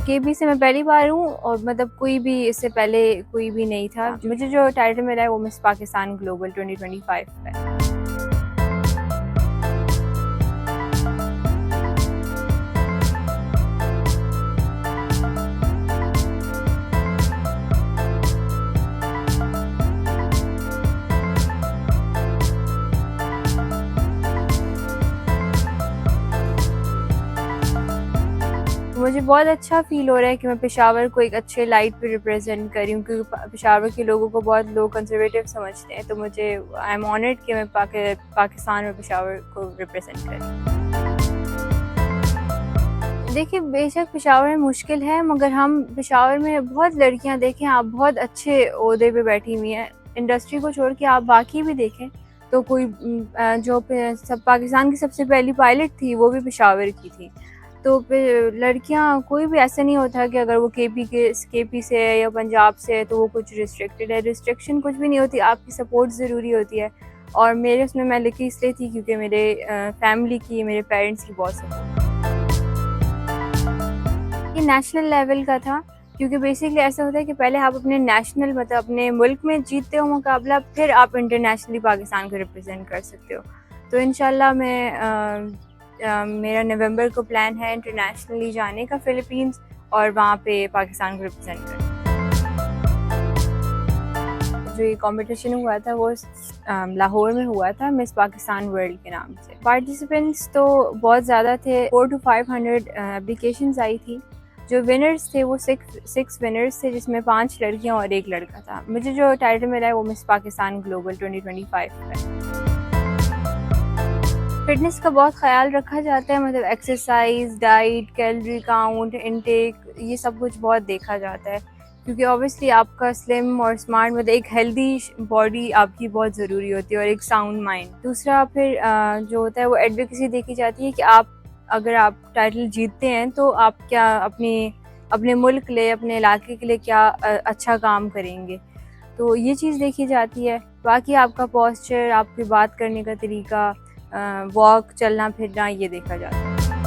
केबी से मैं पहली बार हूँ और मतलब कोई भी इससे पहले कोई भी नहीं था। मुझे जो टाइटल मिला है वो मिस पाकिस्तान ग्लोबल 2025 है। मुझे बहुत अच्छा फ़ील हो रहा है कि मैं पेशावर को एक अच्छे लाइट पे रिप्रेज़ेंट कर रही हूँ, क्योंकि पेशावर के लोगों को बहुत लोग कंज़र्वेटिव समझते हैं, तो मुझे आई एम ऑनर्ड कि मैं पाकिस्तान और पेशावर को रिप्रेज़ेंट कर रही हूँ। देखिए, बेशक पेशावर में मुश्किल है, मगर हम पेशावर में बहुत लड़कियाँ देखें, आप बहुत अच्छे ओहदे पे बैठी हुई हैं। इंडस्ट्री को छोड़ के आप बाकी भी देखें तो कोई जो सब पाकिस्तान की सबसे पहली पायलट थी वो भी पेशावर की थी। तो लड़कियाँ कोई भी ऐसा नहीं होता कि अगर वो केपी से है या पंजाब से है तो वो कुछ रिस्ट्रिक्टेड है। रिस्ट्रिक्शन कुछ भी नहीं होती, आपकी सपोर्ट ज़रूरी होती है। और मेरे उसमें मैं लिखी इसलिए थी क्योंकि मेरे फैमिली की, मेरे पेरेंट्स की बहुत सपोर्ट। ये नेशनल लेवल का था, क्योंकि बेसिकली ऐसा होता है कि पहले आप अपने नेशनल मतलब अपने मुल्क में जीतते हो मुकाबला, फिर आप इंटरनेशनली पाकिस्तान को रिप्रेजेंट कर सकते हो। तो इंशाल्लाह मेरा नवंबर को प्लान है इंटरनेशनली जाने का फ़िलीपींस और वहाँ पे पाकिस्तान को रिप्रेजेंट करना। जो ये कॉम्पिटिशन हुआ था वो लाहौर में हुआ था, मिस पाकिस्तान वर्ल्ड के नाम से। पार्टिसिपेंट्स तो बहुत ज़्यादा थे, 400 to 500 एप्लीकेशंस आई थी। जो विनर्स थे वो सिक्स विनर्स थे, जिसमें 5 लड़कियां और 1 लड़का था। मुझे जो टाइटल मिला है वो मिस पाकिस्तान ग्लोबल 2025 है। फिटनेस का बहुत ख्याल रखा जाता है, मतलब exercise, diet, calorie count, intake, ये सब कुछ बहुत देखा जाता है, क्योंकि ऑब्वियसली आपका स्लिम और स्मार्ट मतलब एक हेल्दी बॉडी आपकी बहुत ज़रूरी होती है और एक साउंड माइंड। दूसरा फिर जो होता है वो एडवोकेसी देखी जाती है कि अगर आप टाइटल जीतते हैं तो आप क्या अपने मुल्क के लिए, अपने इलाके के लिए क्या अच्छा काम करेंगे, तो ये चीज़ देखी जाती है। बाकी आपका पोस्चर, आपकी बात करने का तरीका, वॉक, चलना फिरना, ये देखा जाता है।